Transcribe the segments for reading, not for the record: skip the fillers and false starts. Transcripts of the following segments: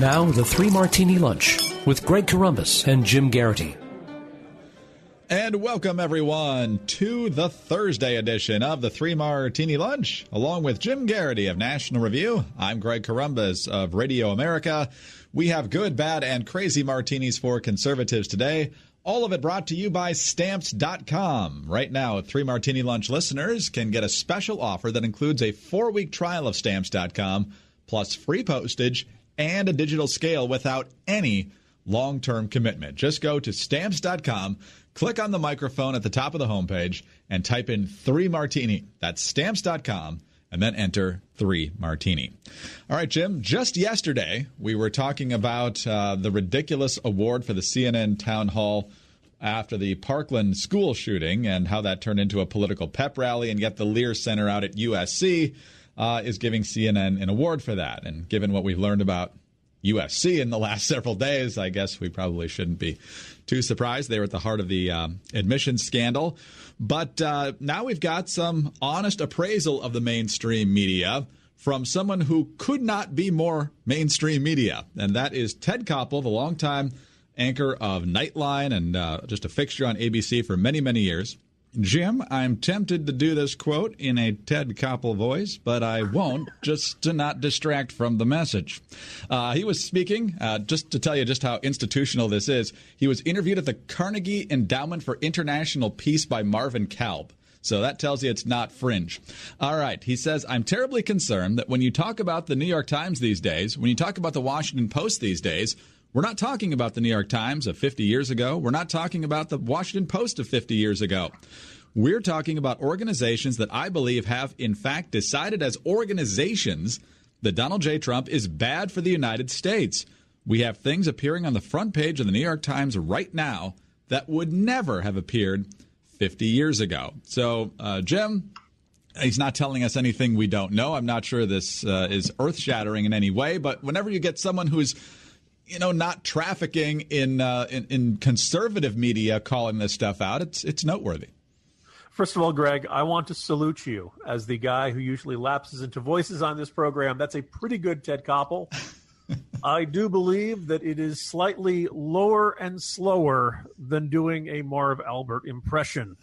Now, the Three Martini Lunch with Greg Corombos and Jim Geraghty. And welcome, everyone, to the Thursday edition of the Three Martini Lunch. Along with Jim Geraghty of National Review, I'm Greg Corombos of Radio America. We have good, bad, and crazy martinis for conservatives today. All of it brought to you by Stamps.com. Right now, Three Martini Lunch listeners can get a special offer that includes a 4-week trial of Stamps.com, plus free postage and a digital scale without any long-term commitment. Just go to Stamps.com, click on the microphone at the top of the homepage, and type in 3 Martini. That's Stamps.com, and then enter 3 Martini. All right, Jim, just yesterday we were talking about the ridiculous award for the CNN town hall after the Parkland school shooting and how that turned into a political pep rally, and yet the Lear Center out at USC is giving CNN an award for that. And given what we've learned about USC in the last several days, I guess we probably shouldn't be too surprised. They were at the heart of the admissions scandal. But now we've got some honest appraisal of the mainstream media from someone who could not be more mainstream media, and that is Ted Koppel, the longtime anchor of Nightline and just a fixture on ABC for many, many years. Jim, I'm tempted to do this quote in a Ted Koppel voice, but I won't, just to not distract from the message. He was speaking, just to tell you just how institutional this is, he was interviewed at the Carnegie Endowment for International Peace by Marvin Kalb. So that tells you it's not fringe. All right. He says, I'm terribly concerned that when you talk about the New York Times these days, when you talk about the Washington Post these days, we're not talking about the New York Times of 50 years ago. We're not talking about the Washington Post of 50 years ago. We're talking about organizations that I believe have, in fact, decided as organizations that Donald J. Trump is bad for the United States. We have things appearing on the front page of the New York Times right now that would never have appeared 50 years ago. So, Jim, he's not telling us anything we don't know. I'm not sure this is earth-shattering in any way, but whenever you get someone who's not trafficking in conservative media calling this stuff out, it's noteworthy. First of all, Greg, I want to salute you as the guy who usually lapses into voices on this program. That's a pretty good Ted Koppel. I do believe that it is slightly lower and slower than doing a Marv Albert impression.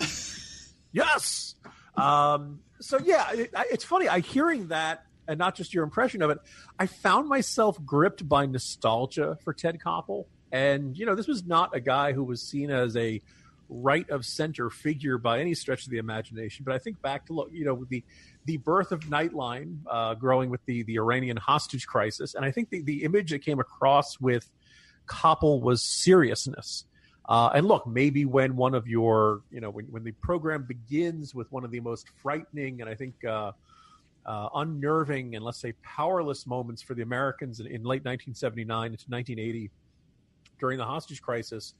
Yes. It's funny. Hearing that, and not just your impression of it, I found myself gripped by nostalgia for Ted Koppel. And, this was not a guy who was seen as a right-of-center figure by any stretch of the imagination. But I think back to, the birth of Nightline, growing with the Iranian hostage crisis. And I think the image that came across with Koppel was seriousness. And look, maybe when one of your, when the program begins with one of the most frightening and I think unnerving and let's say powerless moments for the Americans in late 1979 into 1980 during the hostage crisis,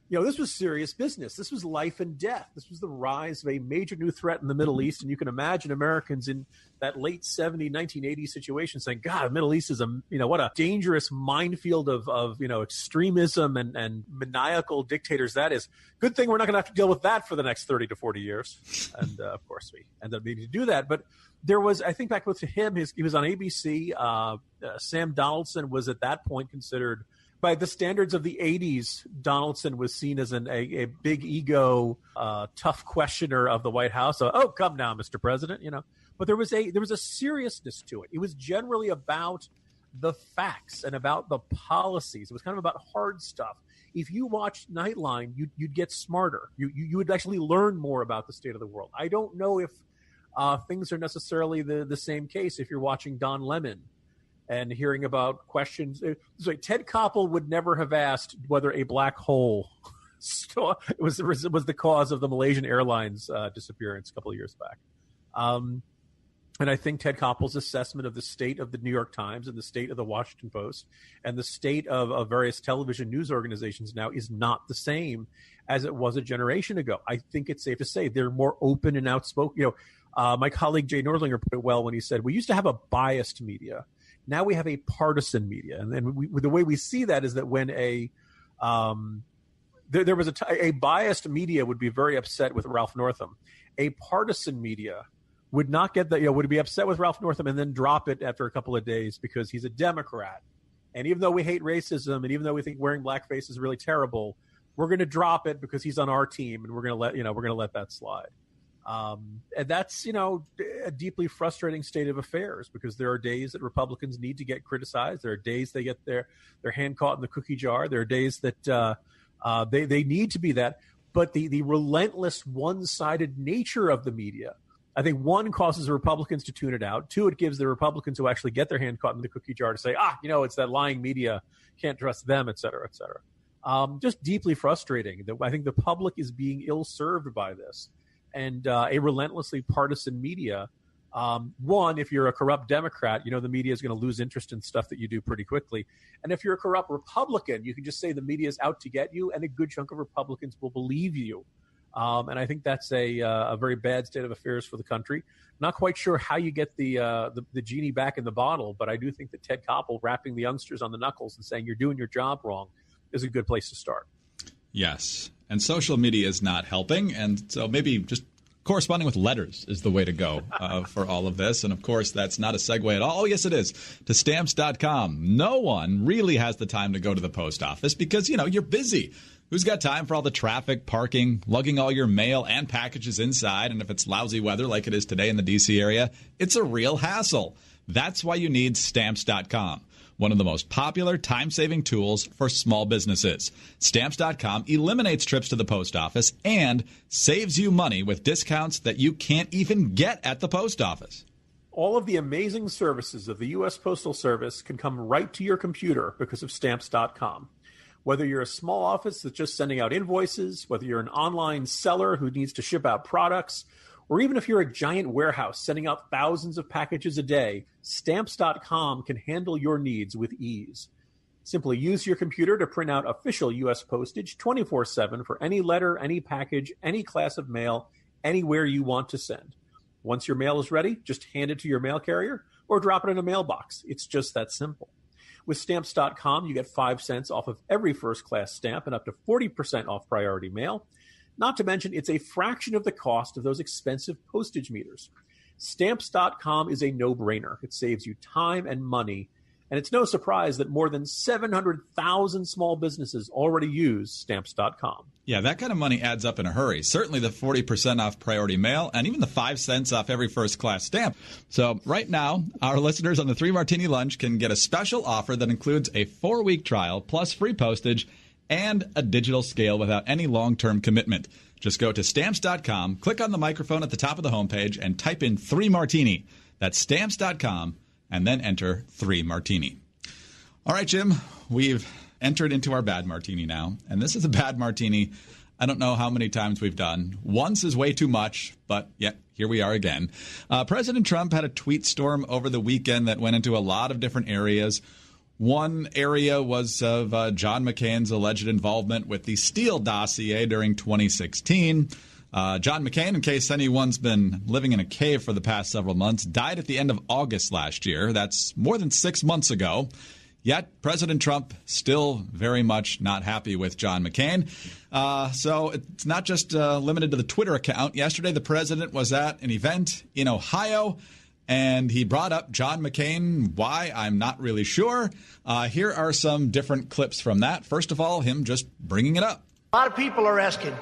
this was serious business. This was life and death. This was the rise of a major new threat in the Middle East. And you can imagine Americans in that late 1980 situation saying, God, the Middle East is what a dangerous minefield of extremism and maniacal dictators that is. Good thing we're not going to have to deal with that for the next 30 to 40 years. And of course, we ended up needing to do that. But there was, I think back with him, he was on ABC. Sam Donaldson was at that point considered, by the standards of the 80s, Donaldson was seen as a big ego, tough questioner of the White House. So, oh, come now, Mr. President, But there was a seriousness to it. It was generally about the facts and about the policies. It was kind of about hard stuff. If you watched Nightline, you'd get smarter. You would actually learn more about the state of the world. I don't know if things are necessarily the same case if you're watching Don Lemon and hearing about questions. Ted Koppel would never have asked whether a black hole was the cause of the Malaysian Airlines disappearance a couple of years back. And I think Ted Koppel's assessment of the state of the New York Times and the state of the Washington Post and the state of various television news organizations now is not the same as it was a generation ago. I think it's safe to say they're more open and outspoken. My colleague Jay Nordlinger put it well when he said, we used to have a biased media. Now we have a partisan media. And then the way we see that is that when there was a biased media would be very upset with Ralph Northam. A partisan media would not get that, would be upset with Ralph Northam and then drop it after a couple of days because he's a Democrat. And even though we hate racism, and even though we think wearing blackface is really terrible, we're going to drop it because he's on our team, and we're going to let that slide. And that's, a deeply frustrating state of affairs, because there are days that Republicans need to get criticized. There are days they get their hand caught in the cookie jar. There are days that they need to be that. But the relentless one-sided nature of the media, I think, one, causes the Republicans to tune it out. Two, it gives the Republicans who actually get their hand caught in the cookie jar to say, it's that lying media, can't trust them, et cetera, et cetera. Just deeply frustrating. I think the public is being ill-served by this. And a relentlessly partisan media, one, if you're a corrupt Democrat, the media is going to lose interest in stuff that you do pretty quickly. And if you're a corrupt Republican, you can just say the media is out to get you, and a good chunk of Republicans will believe you. And I think that's a very bad state of affairs for the country. Not quite sure how you get the genie back in the bottle, but I do think that Ted Koppel rapping the youngsters on the knuckles and saying you're doing your job wrong is a good place to start. Yes. And social media is not helping. And so maybe just corresponding with letters is the way to go for all of this. And, of course, that's not a segue at all. Oh, yes, it is. To Stamps.com. No one really has the time to go to the post office because, you're busy. Who's got time for all the traffic, parking, lugging all your mail and packages inside? And if it's lousy weather like it is today in the D.C. area, it's a real hassle. That's why you need Stamps.com. One of the most popular time-saving tools for small businesses. Stamps.com eliminates trips to the post office and saves you money with discounts that you can't even get at the post office. All of the amazing services of the U.S. Postal Service can come right to your computer because of Stamps.com. Whether you're a small office that's just sending out invoices, whether you're an online seller who needs to ship out products, or even if you're a giant warehouse sending out thousands of packages a day, Stamps.com can handle your needs with ease. Simply use your computer to print out official U.S. postage 24/7 for any letter, any package, any class of mail, anywhere you want to send. Once your mail is ready, just hand it to your mail carrier or drop it in a mailbox. It's just that simple. With Stamps.com, you get 5 cents off of every first-class stamp and up to 40% off priority mail. Not to mention, it's a fraction of the cost of those expensive postage meters. Stamps.com is a no-brainer. It saves you time and money, and it's no surprise that more than 700,000 small businesses already use Stamps.com. Yeah, that kind of money adds up in a hurry. Certainly the 40% off priority mail and even the 5 cents off every first-class stamp. So right now, our listeners on the 3 Martini Lunch can get a special offer that includes a 4-week trial plus free postage and a digital scale without any long-term commitment. Just go to Stamps.com, click on the microphone at the top of the homepage, and type in 3 Martini. That's Stamps.com, and then enter 3 Martini. All right, Jim, we've entered into our bad martini now, and this is a bad martini I don't know how many times we've done. Once is way too much, but yeah, here we are again. President Trump had a tweet storm over the weekend that went into a lot of different areas. One area was of John McCain's alleged involvement with the Steele dossier during 2016. John McCain, in case anyone's been living in a cave for the past several months, died at the end of August last year. That's more than 6 months ago. Yet President Trump still very much not happy with John McCain. So it's not just limited to the Twitter account. Yesterday, the president was at an event in Ohio, and he brought up John McCain. Why? I'm not really sure. Here are some different clips from that. First of all, him just bringing it up. A lot of people are asking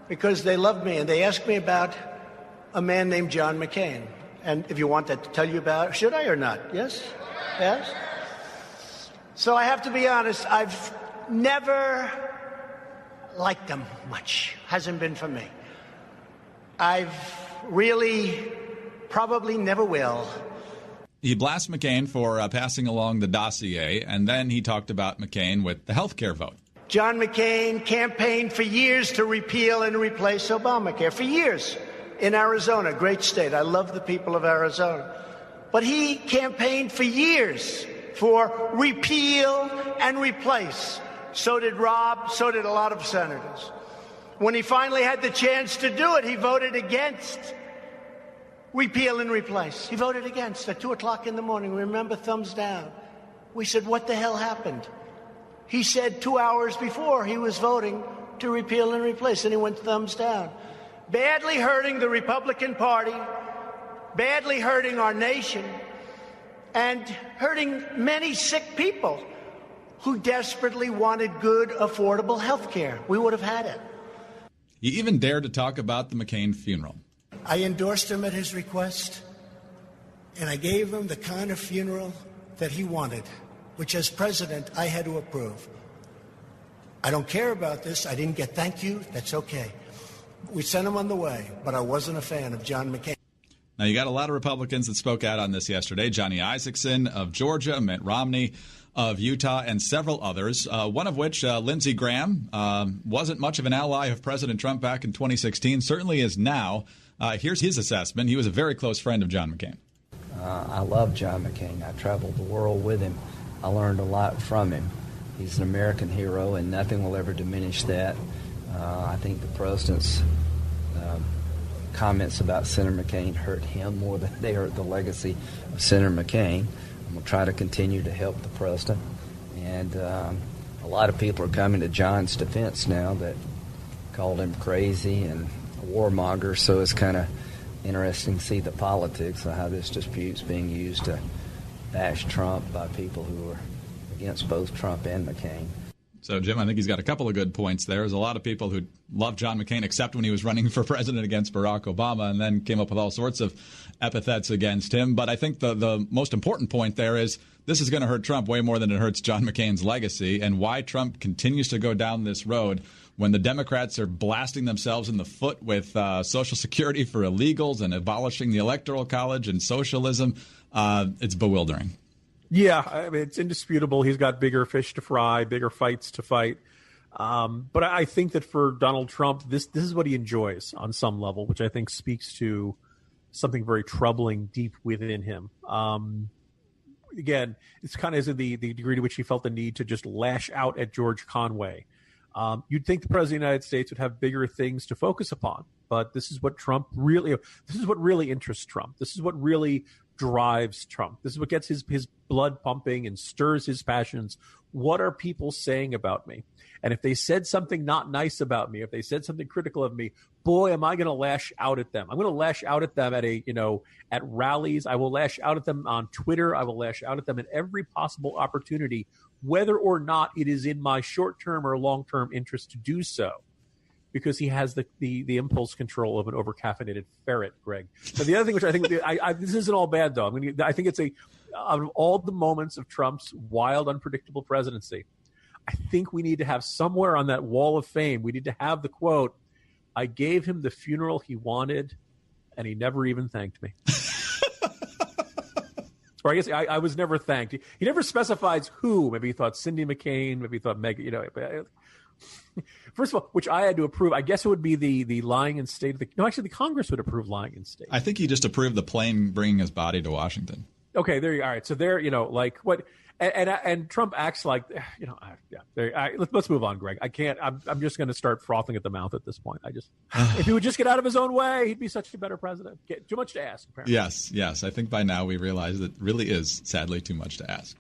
because they love me, and they ask me about a man named John McCain. And if you want that to tell you about, should I or not? Yes? Yes? So I have to be honest, I've never liked him much. Hasn't been for me. I've really probably never will. He blasts McCain for passing along the dossier, and then he talked about McCain with the health care vote. John McCain campaigned for years to repeal and replace Obamacare. For years in Arizona, great state. I love the people of Arizona. But he campaigned for years for repeal and replace. So did Rob, so did a lot of senators. When he finally had the chance to do it, he voted against repeal and replace. He voted against at 2 o'clock in the morning. Remember, thumbs down. We said, what the hell happened? He said 2 hours before he was voting to repeal and replace, and he went thumbs down. Badly hurting the Republican Party, badly hurting our nation. and hurting many sick people who desperately wanted good, affordable health care. We would have had it. He even dared to talk about the McCain funeral. I endorsed him at his request, and I gave him the kind of funeral that he wanted, which as president I had to approve. I don't care about this. I didn't get thank you. That's okay. We sent him on the way, but I wasn't a fan of John McCain. Now, you got a lot of Republicans that spoke out on this yesterday. Johnny Isakson of Georgia, Mitt Romney of Utah, and several others, one of which, Lindsey Graham, wasn't much of an ally of President Trump back in 2016, certainly is now. Here's his assessment. He was a very close friend of John McCain. I love John McCain. I traveled the world with him. I learned a lot from him. He's an American hero, and nothing will ever diminish that. I think the president's comments about Senator McCain hurt him more than they hurt the legacy of Senator McCain. I'm going to try to continue to help the president. And a lot of people are coming to John's defense now that called him crazy and a warmonger, so it's kind of interesting to see the politics of how this dispute's being used to bash Trump by people who are against both Trump and McCain. So, Jim, I think he's got a couple of good points there. There's a lot of people who loved John McCain, except when he was running for president against Barack Obama, and then came up with all sorts of epithets against him. But I think the most important point there is this is going to hurt Trump way more than it hurts John McCain's legacy, and why Trump continues to go down this road when the Democrats are blasting themselves in the foot with Social Security for illegals and abolishing the Electoral College and socialism. It's bewildering. Yeah, I mean, it's indisputable. He's got bigger fish to fry, bigger fights to fight. But I think that for Donald Trump, this is what he enjoys on some level, which I think speaks to something very troubling deep within him. Again, it's kind of the degree to which he felt the need to just lash out at George Conway. You'd think the president of the United States would have bigger things to focus upon, but this is what really interests Trump. This is what really drives Trump. This is what gets his blood pumping and stirs his passions. What are people saying about me? And if they said something not nice about me, if they said something critical of me, boy, am I going to lash out at them. I'm going to lash out at them at rallies. I will lash out at them on Twitter. I will lash out at them at every possible opportunity, whether or not it is in my short-term or long-term interest to do so, because he has the impulse control of an overcaffeinated ferret, Greg. But the other thing, which I think this isn't all bad, though. I mean, I think it's out of all the moments of Trump's wild, unpredictable presidency, I think we need to have somewhere on that wall of fame, we need to have the quote, "I gave him the funeral he wanted, and he never even thanked me." Or I guess I was never thanked. He never specifies who. Maybe he thought Cindy McCain. Maybe he thought Meg. First of all, which I had to approve. I guess it would be the lying in state. Actually, the Congress would approve lying in state. I think he just approved the plane bringing his body to Washington. Okay, there you are. All right, so there, like what, and Trump acts like, let's move on, Greg. I can't. I'm just going to start frothing at the mouth at this point. If he would just get out of his own way, he'd be such a better president. Too much to ask, apparently. Yes. I think by now we realize that really is sadly too much to ask.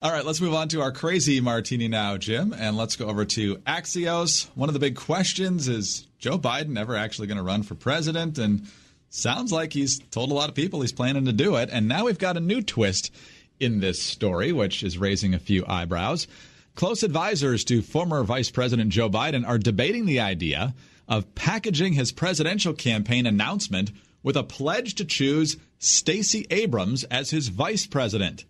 All right, let's move on to our crazy martini now, Jim, and let's go over to Axios. One of the big questions is Joe Biden ever actually going to run for president? And sounds like he's told a lot of people he's planning to do it. And now we've got a new twist in this story, which is raising a few eyebrows. Close advisors to former Vice President Joe Biden are debating the idea of packaging his presidential campaign announcement with a pledge to choose Stacey Abrams as his vice president.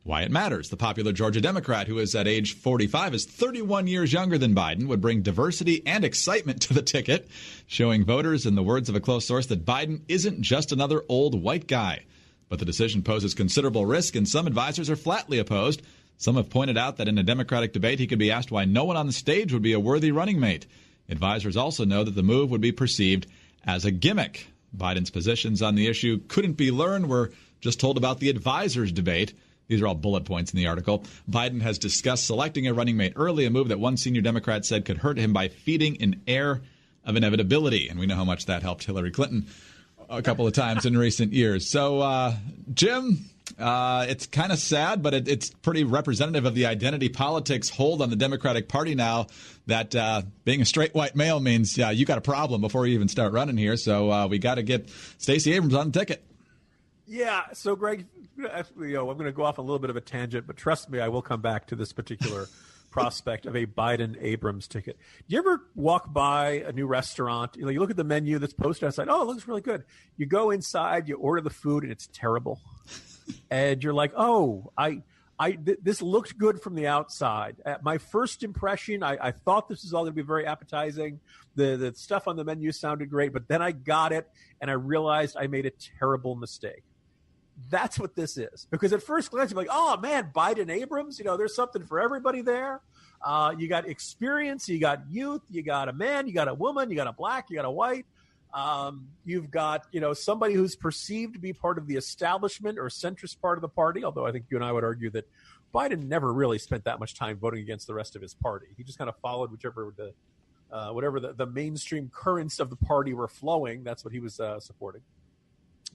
Why it matters. The popular Georgia Democrat, who is at age 45, is 31 years younger than Biden, would bring diversity and excitement to the ticket, showing voters, in the words of a close source, that Biden isn't just another old white guy. But the decision poses considerable risk, and some advisors are flatly opposed. Some have pointed out that in a Democratic debate, he could be asked why no one on the stage would be a worthy running mate. Advisors also know that the move would be perceived as a gimmick. Biden's positions on the issue couldn't be learned. We're just told about the advisors' debate. These are all bullet points in the article. Biden has discussed selecting a running mate early, a move that one senior Democrat said could hurt him by feeding an air of inevitability. And we know how much that helped Hillary Clinton a couple of times in recent years. So, Jim, it's kind of sad, but it's pretty representative of the identity politics hold on the Democratic Party now that being a straight white male means, you got a problem before you even start running here. So we got to get Stacey Abrams on the ticket. Yeah. So, Greg, I'm going to go off a little bit of a tangent, but trust me, I will come back to this particular prospect of a Biden-Abrams ticket. Do you ever walk by a new restaurant? You look at the menu that's posted outside. Oh, it looks really good. You go inside, you order the food, and it's terrible. And you're like, oh, this looked good from the outside. At my first impression, I thought this was all going to be very appetizing. The stuff on the menu sounded great, but then I got it, and I realized I made a terrible mistake. That's what this is. Because at first glance, you're like, oh, man, Biden-Abrams, there's something for everybody there. You got experience, you got youth, you got a man, you got a woman, you got a black, you got a white. You've got, somebody who's perceived to be part of the establishment or centrist part of the party, although I think you and I would argue that Biden never really spent that much time voting against the rest of his party. He just kind of followed whatever the mainstream currents of the party were flowing. That's what he was supporting.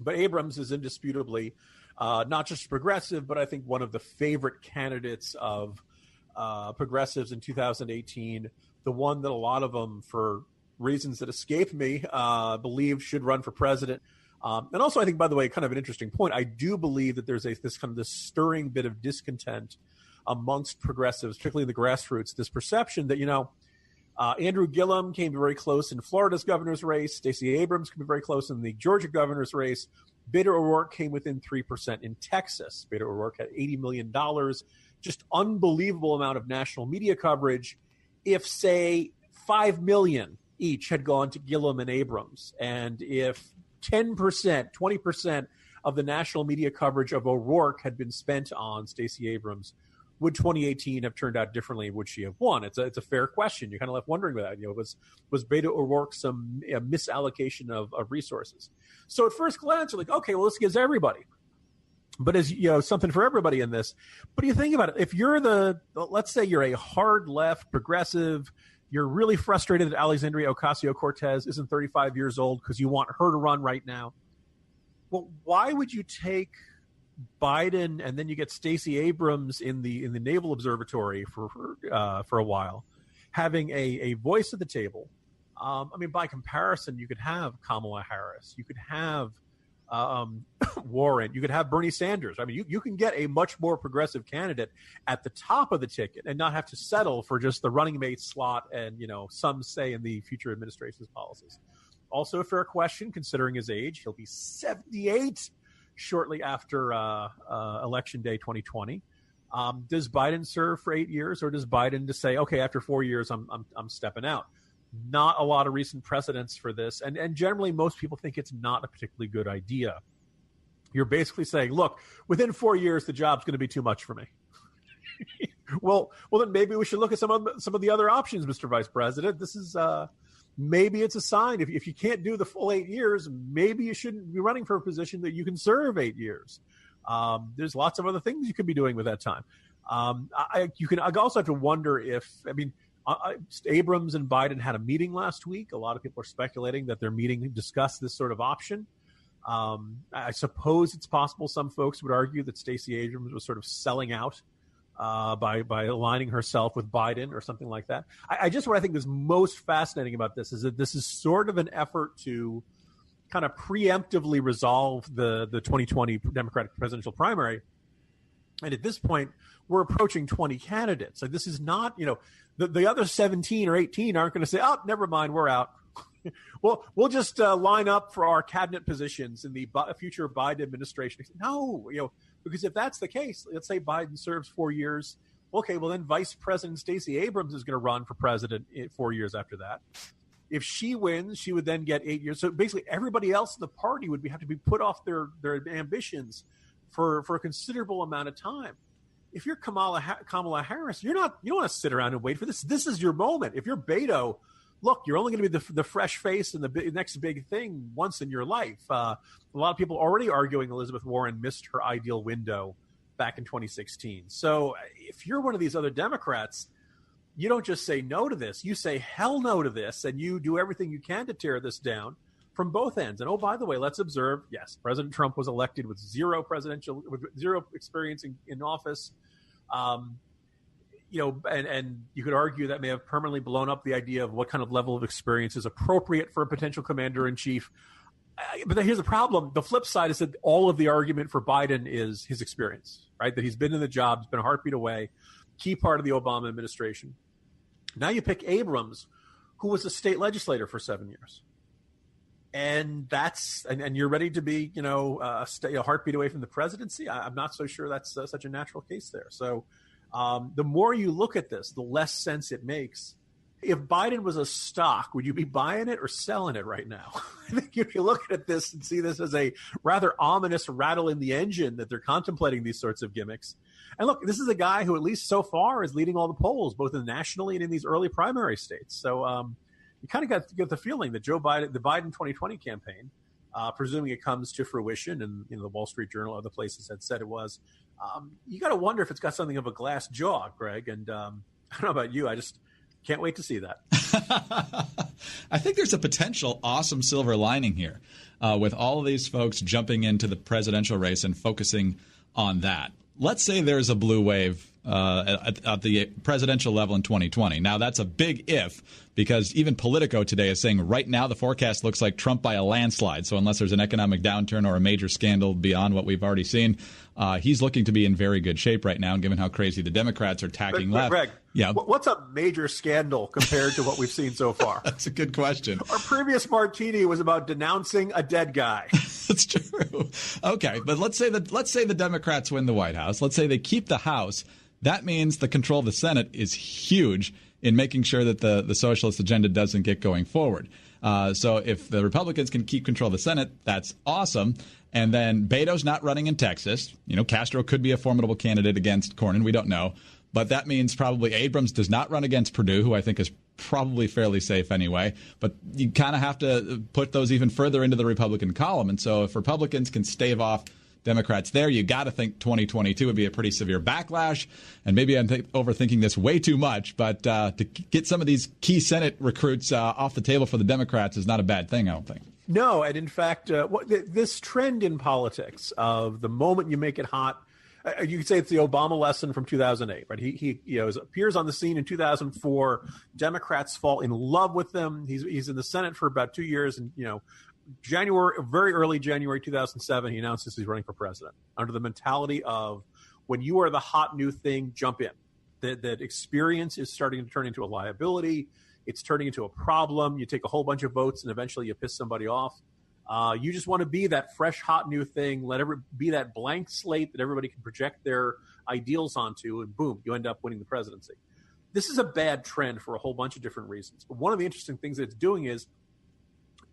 But Abrams is indisputably not just progressive, but I think one of the favorite candidates of progressives in 2018, the one that a lot of them, for reasons that escape me, believe should run for president. And also, I think, by the way, kind of an interesting point, I do believe that there's this stirring bit of discontent amongst progressives, particularly in the grassroots, this perception that, Andrew Gillum came very close in Florida's governor's race. Stacey Abrams came very close in the Georgia governor's race. Beto O'Rourke came within 3% in Texas. Beto O'Rourke had $80 million, just unbelievable amount of national media coverage. If, say, 5 million each had gone to Gillum and Abrams, and if 10%, 20% of the national media coverage of O'Rourke had been spent on Stacey Abrams, would 2018 have turned out differently? Would she have won? It's a fair question. You're kind of left wondering about that. Was Beto O'Rourke some misallocation of resources? So at first glance, you're like, okay, well, this gives everybody. But as something for everybody in this. But you think about it, if you're let's say you're a hard left progressive, you're really frustrated that Alexandria Ocasio-Cortez isn't 35 years old because you want her to run right now. Well, why would you take Biden and then you get Stacey Abrams in the Naval Observatory for a while, having a voice at the table? By comparison, you could have Kamala Harris, you could have Warren, you could have Bernie Sanders. You can get a much more progressive candidate at the top of the ticket and not have to settle for just the running mate slot and, some say in the future administration's policies. Also a fair question, considering his age. He'll be 78 shortly after Election Day 2020. Does Biden serve for 8 years, or does Biden just say, okay, after 4 years, I'm stepping out? Not a lot of recent precedents for this. And generally, most people think it's not a particularly good idea. You're basically saying, look, within 4 years, the job's going to be too much for me. well, then maybe we should look at some of the other options, Mr. Vice President. This is maybe it's a sign. If you can't do the full 8 years, maybe you shouldn't be running for a position that you can serve 8 years. There's lots of other things you could be doing with that time. I also have to wonder if, Abrams and Biden had a meeting last week. A lot of people are speculating that their meeting discussed this sort of option. I suppose it's possible some folks would argue that Stacey Abrams was sort of selling out by aligning herself with Biden or something like that. What I think is most fascinating about this is that this is sort of an effort to kind of preemptively resolve the 2020 Democratic presidential primary. And at this point, we're approaching 20 candidates. Like, this is not, the other 17 or 18 aren't going to say, oh, never mind, we're out. Well, we'll just line up for our cabinet positions in the future Biden administration. No, because if that's the case, let's say Biden serves 4 years. Okay, well, then Vice President Stacey Abrams is going to run for president 4 years after that. If she wins, she would then get 8 years. So basically, everybody else in the party would have to be put off their ambitions for a considerable amount of time. If you're Kamala Harris, you don't want to sit around and wait for this. This is your moment. If you're Beto, look, you're only going to be the fresh face and the next big thing once in your life. A lot of people already arguing Elizabeth Warren missed her ideal window back in 2016. So if you're one of these other Democrats, you don't just say no to this. You say hell no to this, and you do everything you can to tear this down from both ends. And, oh, by the way, let's observe, yes, President Trump was elected with zero experience in office. And you could argue that may have permanently blown up the idea of what kind of level of experience is appropriate for a potential commander-in-chief. But here's the problem. The flip side is that all of the argument for Biden is his experience, right? That he's been in the job, he's been a heartbeat away, key part of the Obama administration. Now you pick Abrams, who was a state legislator for 7 years. And and you're ready to be, a heartbeat away from the presidency. I'm not so sure that's such a natural case there. So the more you look at this, the less sense it makes. If Biden was a stock, would you be buying it or selling it right now? I think if you look at this and see this as a rather ominous rattle in the engine that they're contemplating these sorts of gimmicks. And look, this is a guy who, at least so far, is leading all the polls, both nationally and in these early primary states. So you kind of got to get the feeling that the Biden 2020 campaign, presuming it comes to fruition, and the Wall Street Journal, other places had said it was, you got to wonder if it's got something of a glass jaw, Greg. And I don't know about you, I just can't wait to see that. I think there's a potential awesome silver lining here with all of these folks jumping into the presidential race and focusing on that. Let's say there's a blue wave at the presidential level in 2020. Now, that's a big if, because even Politico today is saying right now the forecast looks like Trump by a landslide. So unless there's an economic downturn or a major scandal beyond what we've already seen, he's looking to be in very good shape right now, given how crazy the Democrats are tacking left. Greg, yeah. What's a major scandal compared to what we've seen so far? That's a good question. Our previous martini was about denouncing a dead guy. That's true. Okay, but let's say the Democrats win the White House. Let's say they keep the House. That means the control of the Senate is huge in making sure that the socialist agenda doesn't get going forward. So if the Republicans can keep control of the Senate, that's awesome. And then Beto's not running in Texas. Castro could be a formidable candidate against Cornyn. We don't know. But that means probably Abrams does not run against Perdue, who I think is probably fairly safe anyway. But you kind of have to put those even further into the Republican column. And so if Republicans can stave off Democrats there, you got to think 2022 would be a pretty severe backlash. And maybe I'm overthinking this way too much, but to get some of these key Senate recruits off the table for the Democrats is not a bad thing, I don't think. No, and in fact, this trend in politics of the moment you make it hot, you could say it's the Obama lesson from 2008, right? He appears on the scene in 2004. Democrats fall in love with him. He's in the Senate for about 2 years, and very early January 2007, he announces he's running for president under the mentality of, when you are the hot new thing, jump in. That experience is starting to turn into a liability. It's turning into a problem. You take a whole bunch of votes and eventually you piss somebody off. You just want to be that fresh, hot new thing. Be that blank slate that everybody can project their ideals onto, and boom, you end up winning the presidency. This is a bad trend for a whole bunch of different reasons. But one of the interesting things that it's doing is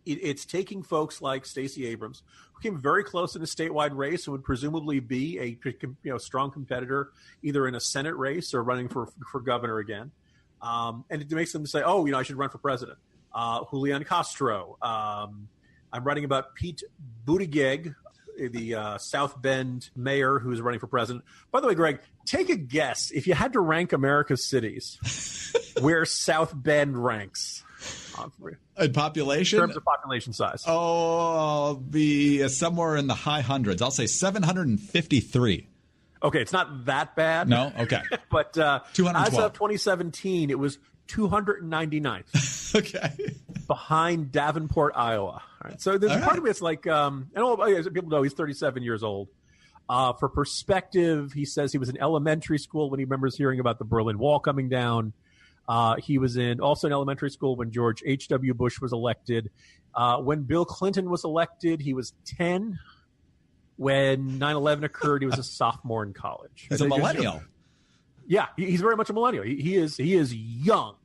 it's taking folks like Stacey Abrams, who came very close in a statewide race and would presumably be a strong competitor either in a Senate race or running for governor again. And it makes them say, I should run for president. Julian Castro. I'm writing about Pete Buttigieg, the South Bend mayor who's running for president. By the way, Greg, take a guess. If you had to rank America's cities, where South Bend ranks? In population? In terms of population size. I'll be somewhere in the high hundreds. I'll say 753. Okay, it's not that bad. No? Okay. But 212. As of 2017, it was 299th. Okay. Behind Davenport, Iowa. All right. So there's part of it's like, and people know he's 37 years old. For perspective, he says he was in elementary school when he remembers hearing about the Berlin Wall coming down. He was also in elementary school when George H.W. Bush was elected. When Bill Clinton was elected, he was 10. When 9/11 occurred, he was a sophomore in college. He's a millennial. Yeah, he's very much a millennial. He is young.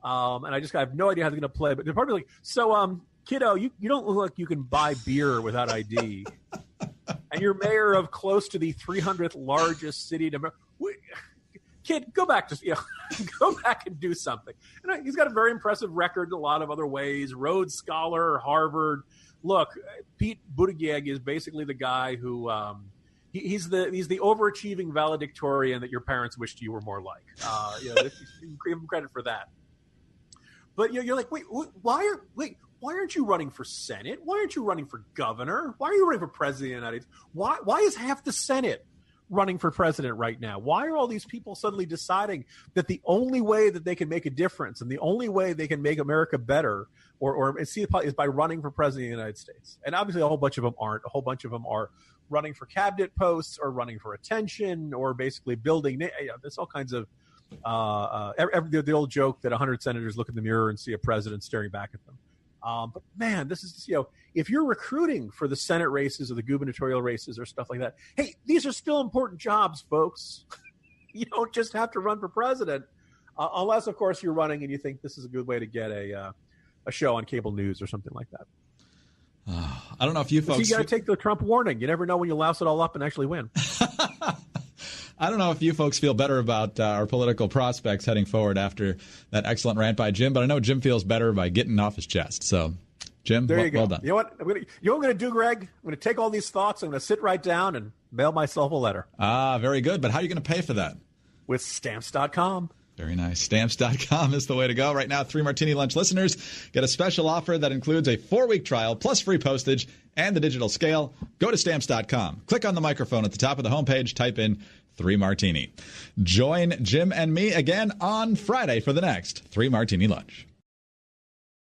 And I have no idea how they're going to play. But they're probably like, so, kiddo, you don't look like you can buy beer without ID. And you're mayor of close to the 300th largest city in America. Kid, go back and do something. And he's got a very impressive record in a lot of other ways. Rhodes Scholar, Harvard. Look, Pete Buttigieg is basically the guy who he's the overachieving valedictorian that your parents wished you were more like. Give him credit for that. But you're like, why aren't you running for Senate? Why aren't you running for governor? Why are you running for president of the United States? Why is half the Senate running for president right now? Why are all these people suddenly deciding that the only way that they can make a difference and the only way they can make America better or see is by running for president of the United States? And obviously a whole bunch of them aren't. A whole bunch of them are running for cabinet posts or running for attention or basically building. There's all kinds of the old joke that 100 senators look in the mirror and see a president staring back at them. But man, this is, if you're recruiting for the Senate races or the gubernatorial races or stuff like that, hey, these are still important jobs, folks. You don't just have to run for president, unless, of course, you're running and you think this is a good way to get a show on cable news or something like that. I don't know if you folks... You got to take the Trump warning. You never know when you louse it all up and actually win. I don't know if you folks feel better about our political prospects heading forward after that excellent rant by Jim, but I know Jim feels better by getting off his chest. So, Jim, there you go. Well done. You know what? I'm going to do, Greg? I'm going to take all these thoughts. I'm going to sit right down and mail myself a letter. Very good. But how are you going to pay for that? With Stamps.com. Very nice. Stamps.com is the way to go. Right now, 3 Martini Lunch listeners get a special offer that includes a 4-week trial plus free postage and the digital scale. Go to Stamps.com. Click on the microphone at the top of the homepage. Type in 3 Martini. Join Jim and me again on Friday for the next 3 Martini Lunch.